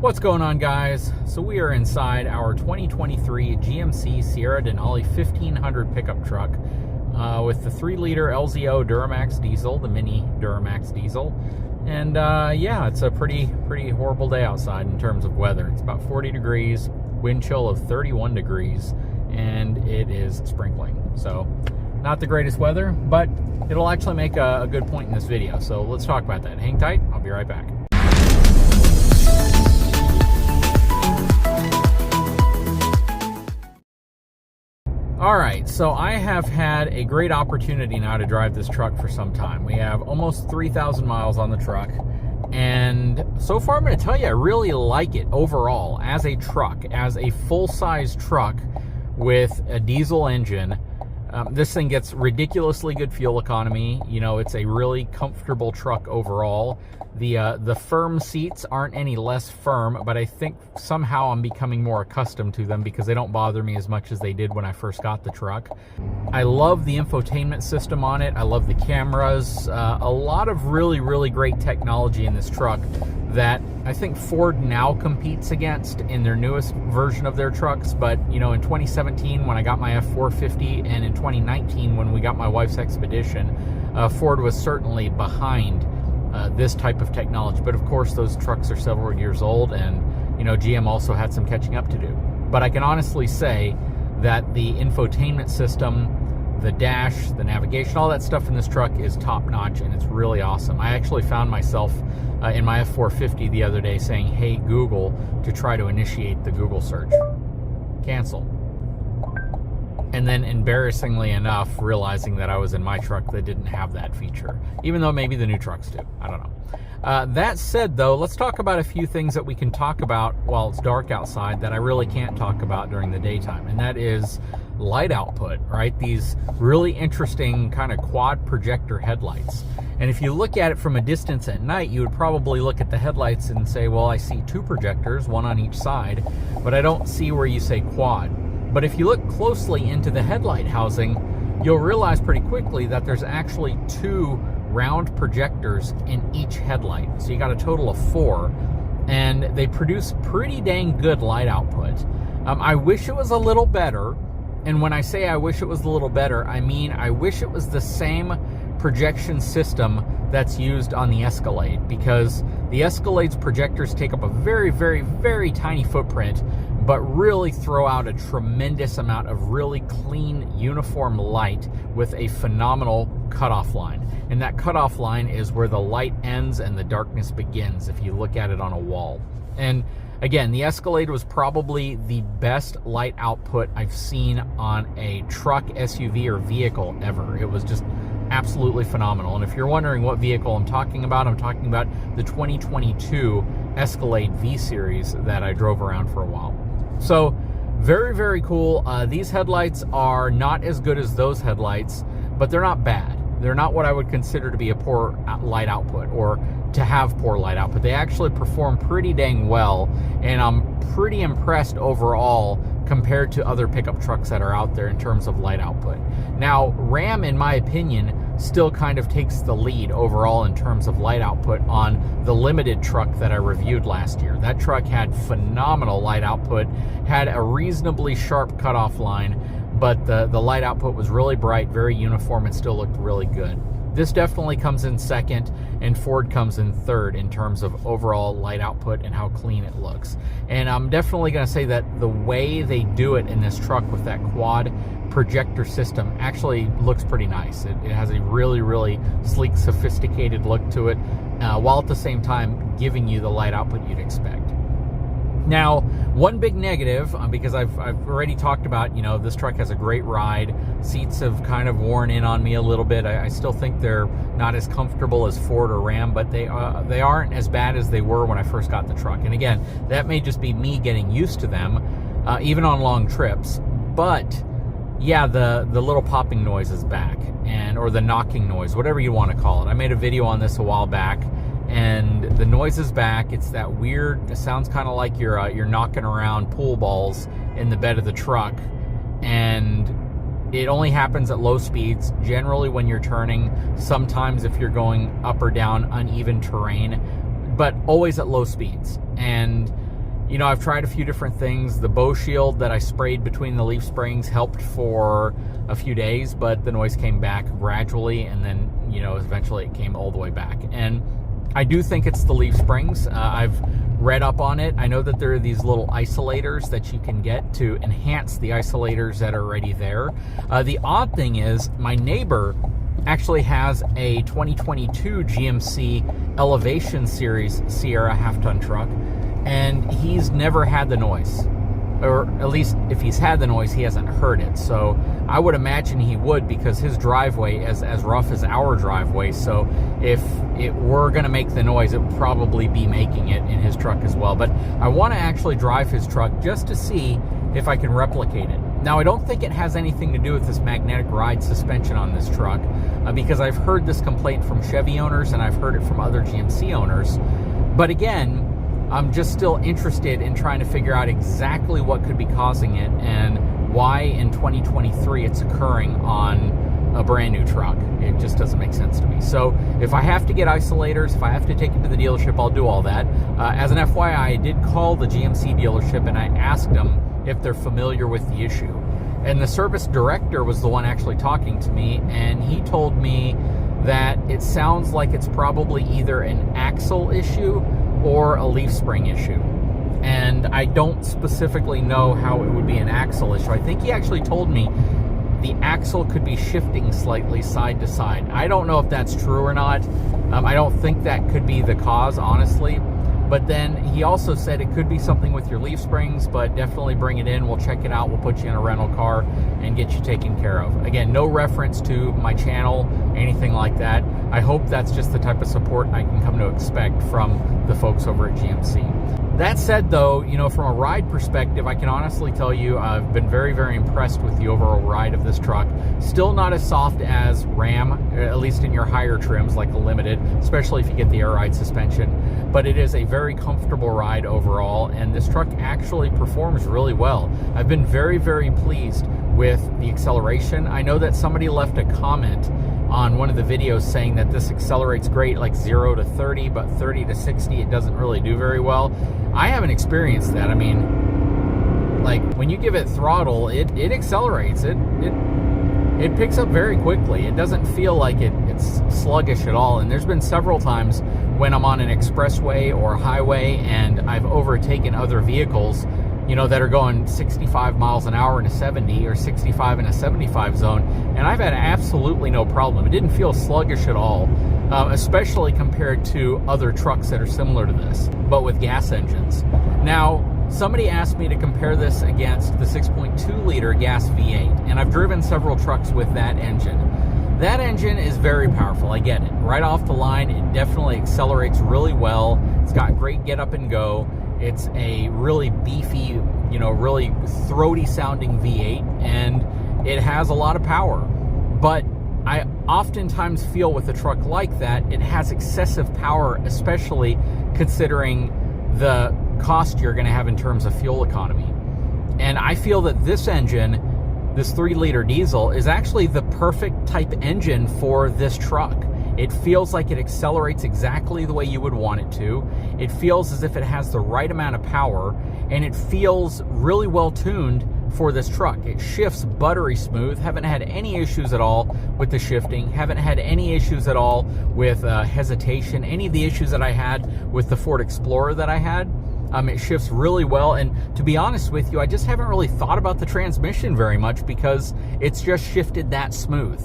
What's going on, guys? So we are inside our 2023 GMC Sierra Denali 1500 pickup truck with the 3-liter LZO Duramax diesel, the mini Duramax diesel. And yeah, it's a pretty horrible day outside in terms of weather. It's about 40 degrees, wind chill of 31 degrees, and it is sprinkling. So not the greatest weather, but it'll actually make a good point in this video. So let's talk about that. Hang tight, I'll be right back. Alright, so I have had a great opportunity now to drive this truck for some time. We have almost 3,000 miles on the truck, and so far I'm going to tell you I really like it overall as a truck, as a full-size truck with a diesel engine. This thing gets ridiculously good fuel economy. You know, it's a really comfortable truck overall. The firm seats aren't any less firm, but I think somehow I'm becoming more accustomed to them because they don't bother me as much as they did when I first got the truck. I love the infotainment system on it. I love the cameras. A lot of really great technology in this truck that I think Ford now competes against in their newest version of their trucks. But, you know, in 2017 when I got my F450 and in 2019 when we got my wife's Expedition, Ford was certainly behind this type of technology. But of course, those trucks are several years old, and, you know, GM also had some catching up to do. But I can honestly say that the infotainment system, the dash, the navigation, all that stuff in this truck is top-notch, and it's really awesome. I actually found myself in my F450 the other day saying, "Hey Google," to try to initiate the Google search. Cancel. And then, embarrassingly enough, realizing that I was in my truck that didn't have that feature, even though maybe the new trucks do. I don't know. That said, though, let's talk about a few things that we can talk about while it's dark outside that I really can't talk about during the daytime, and that is light output, right? These really interesting kind of quad projector headlights. And if you look at it from a distance at night, you would probably look at the headlights and say, well, I see 2 projectors, one on each side, but I don't see where you say quad. But if you look closely into the headlight housing, you'll realize pretty quickly that there's actually 2 round projectors in each headlight. So you got a total of 4, and they produce pretty dang good light output. I wish it was a little better, and when I say I wish it was a little better, I mean I wish it was the same projection system that's used on the Escalade, because the Escalade's projectors take up a very tiny footprint, but really throw out a tremendous amount of really clean, uniform light with a phenomenal cutoff line. And that cutoff line is where the light ends and the darkness begins if you look at it on a wall. And again, the Escalade was probably the best light output I've seen on a truck, SUV, or vehicle ever. It was just absolutely phenomenal. And if you're wondering what vehicle I'm talking about the 2022 Escalade V-Series that I drove around for a while. So very cool. These headlights are not as good as those headlights, but they're not bad. They're not what I would consider to be a poor light output or to have poor light output. They actually perform pretty dang well, and I'm pretty impressed overall compared to other pickup trucks that are out there in terms of light output. Now, Ram, in my opinion, still kind of takes the lead overall in terms of light output on the limited truck that I reviewed last year. That truck had phenomenal light output, had a reasonably sharp cutoff line, but the light output was really bright, very uniform, and still looked really good. This definitely comes in second, and Ford comes in third in terms of overall light output and how clean it looks. And I'm definitely going to say that the way they do it in this truck with that quad projector system actually looks pretty nice. It has a really sleek, sophisticated look to it, while at the same time giving you the light output you'd expect. Now, one big negative, because I've already talked about, you know, this truck has a great ride. Seats have kind of worn in on me a little bit. I still think they're not as comfortable as Ford or Ram, but they aren't as bad as they were when I first got the truck. And again, that may just be me getting used to them, even on long trips. But yeah, the little popping noise is back, or the knocking noise, whatever you want to call it. I made a video on this a while back, and the noise is back. It's that weird, it sounds kind of like you're knocking around pool balls in the bed of the truck, and it only happens at low speeds, generally when you're turning, sometimes if you're going up or down uneven terrain, but always at low speeds. And you know, I've tried a few different things. The Bow Shield that I sprayed between the leaf springs helped for a few days, but the noise came back gradually, and then, you know, eventually it came all the way back. And I do think it's the leaf springs. I've read up on it. I know that there are these little isolators that you can get to enhance the isolators that are already there. The odd thing is, my neighbor actually has a 2022 GMC Elevation Series Sierra half-ton truck, and he's never had the noise. Or at least if he's had the noise, he hasn't heard it. So I would imagine he would, because his driveway is as rough as our driveway. So if it were going to make the noise, it would probably be making it in his truck as well. But I want to actually drive his truck just to see if I can replicate it. Now, I don't think it has anything to do with this magnetic ride suspension on this truck, because I've heard this complaint from Chevy owners and I've heard it from other GMC owners. But again, I'm just still interested in trying to figure out exactly what could be causing it and why in 2023 it's occurring on a brand new truck. It just doesn't make sense to me. So if I have to get isolators, if I have to take it to the dealership, I'll do all that. As an FYI, I did call the GMC dealership and I asked them if they're familiar with the issue. And the service director was the one actually talking to me, and he told me that it sounds like it's probably either an axle issue or a leaf spring issue. And I don't specifically know how it would be an axle issue. I think he actually told me the axle could be shifting slightly side to side. I don't know if that's true or not. I don't think that could be the cause, honestly. But then he also said it could be something with your leaf springs, but definitely bring it in. We'll check it out. We'll put you in a rental car and get you taken care of. Again, no reference to my channel, anything like that. I hope that's just the type of support I can come to expect from the folks over at GMC. That said, though, you know, from a ride perspective, I can honestly tell you I've been very, very impressed with the overall ride of this truck. Still not as soft as Ram, at least in your higher trims like the Limited, especially if you get the air ride suspension. But it is a very comfortable ride overall, and this truck actually performs really well. I've been very, very pleased with the acceleration. I know that somebody left a comment on one of the videos saying that this accelerates great, like 0 to 30, but 30 to 60 it doesn't really do very well. I haven't experienced that. I mean, like when you give it throttle, it accelerates. It picks up very quickly. It doesn't feel like it's sluggish at all. And there's been several times when I'm on an expressway or highway and I've overtaken other vehicles, you know, that are going 65 miles an hour in a 70 or 65 in a 75 zone, and I've had absolutely no problem. It didn't feel sluggish at all, especially compared to other trucks that are similar to this, but with gas engines. Now, somebody asked me to compare this against the 6.2 liter gas V8, and I've driven several trucks with that engine. That engine is very powerful, I get it. Right off the line, it definitely accelerates really well. It's got great get up and go. It's a really beefy, you know, really throaty sounding V8, and it has a lot of power. But I oftentimes feel with a truck like that, it has excessive power, especially considering the cost you're going to have in terms of fuel economy. And I feel that this engine, this 3-liter diesel, is actually the perfect type engine for this truck. It feels like it accelerates exactly the way you would want it to. It feels as if it has the right amount of power, and it feels really well tuned for this truck. It shifts buttery smooth. Haven't had any issues at all with the shifting. Haven't had any issues at all with hesitation. Any of the issues that I had with the Ford Explorer that I had. It shifts really well, and to be honest with you, I just haven't really thought about the transmission very much because it's just shifted that smooth.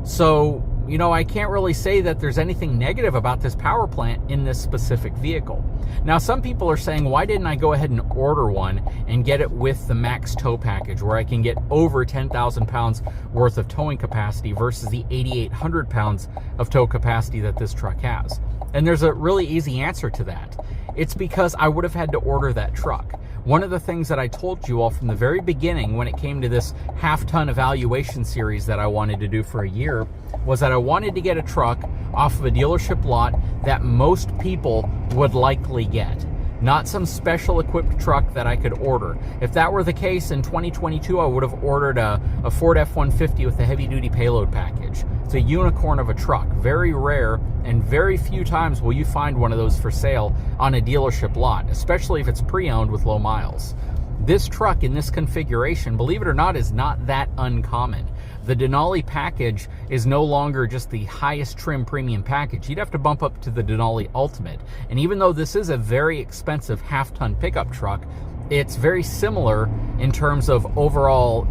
So, you know, I can't really say that there's anything negative about this power plant in this specific vehicle. Now, some people are saying, why didn't I go ahead and order one and get it with the max tow package where I can get over 10,000 pounds worth of towing capacity versus the 8,800 pounds of tow capacity that this truck has? And there's a really easy answer to that. It's because I would have had to order that truck. One of the things that I told you all from the very beginning when it came to this half-ton evaluation series that I wanted to do for a year was that I wanted to get a truck off of a dealership lot that most people would likely get. Not some special equipped truck that I could order. If that were the case in 2022, I would have ordered a Ford F-150 with a heavy-duty payload package. It's a unicorn of a truck. Very rare and very few times will you find one of those for sale on a dealership lot, especially if it's pre-owned with low miles. This truck in this configuration, believe it or not, is not that uncommon. The Denali package is no longer just the highest trim premium package. You'd have to bump up to the Denali Ultimate. And even though this is a very expensive half-ton pickup truck, it's very similar in terms of overall,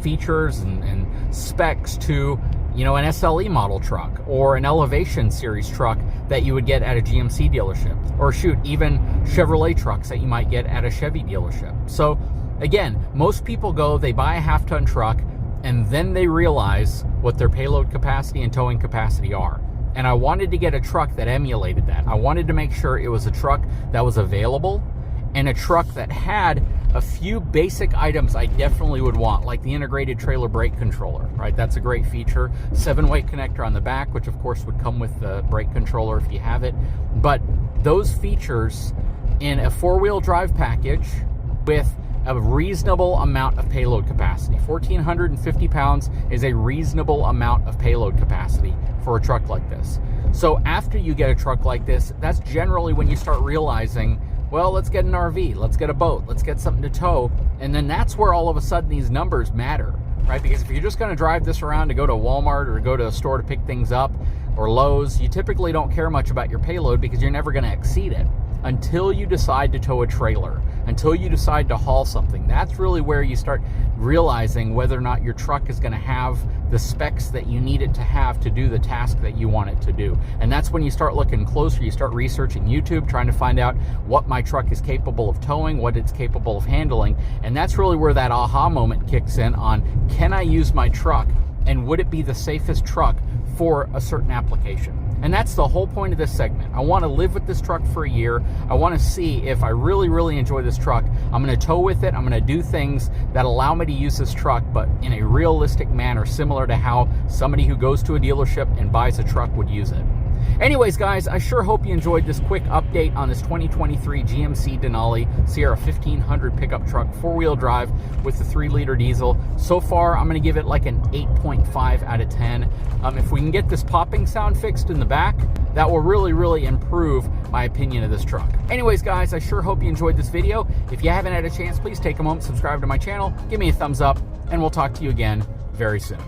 features and specs to, an SLE model truck or an Elevation series truck that you would get at a GMC dealership, or shoot, even Chevrolet trucks that you might get at a Chevy dealership. So again, most people go, they buy a half-ton truck, and then they realize what their payload capacity and towing capacity are. And I wanted to get a truck that emulated that. I wanted to make sure it was a truck that was available and a truck that had a few basic items I definitely would want, like the integrated trailer brake controller, right? That's a great feature. 7-way connector on the back, which of course would come with the brake controller if you have it. But those features in a 4-wheel drive package with a reasonable amount of payload capacity. 1,450 pounds is a reasonable amount of payload capacity for a truck like this. So after you get a truck like this, that's generally when you start realizing, well, let's get an RV, let's get a boat, let's get something to tow. And then that's where all of a sudden these numbers matter, right? Because if you're just gonna drive this around to go to Walmart or go to a store to pick things up, or Lowe's, you typically don't care much about your payload because you're never gonna exceed it until you decide to tow a trailer, until you decide to haul something. That's really where you start realizing whether or not your truck is gonna have the specs that you need it to have to do the task that you want it to do. And that's when you start looking closer, you start researching YouTube, trying to find out what my truck is capable of towing, what it's capable of handling. And that's really where that aha moment kicks in on, can I use my truck and would it be the safest truck for a certain application? And that's the whole point of this segment. I want to live with this truck for a year. I want to see if I really, really enjoy this truck. I'm going to tow with it. I'm going to do things that allow me to use this truck, but in a realistic manner, similar to how somebody who goes to a dealership and buys a truck would use it. Anyways, guys, I sure hope you enjoyed this quick update on this 2023 GMC Denali Sierra 1500 pickup truck, 4-wheel drive with the 3-liter diesel. So far, I'm going to give it like an 8.5 out of 10. If we can get this popping sound fixed in the back, that will really, really improve my opinion of this truck. Anyways, guys, I sure hope you enjoyed this video. If you haven't had a chance, please take a moment, subscribe to my channel, give me a thumbs up, and we'll talk to you again very soon.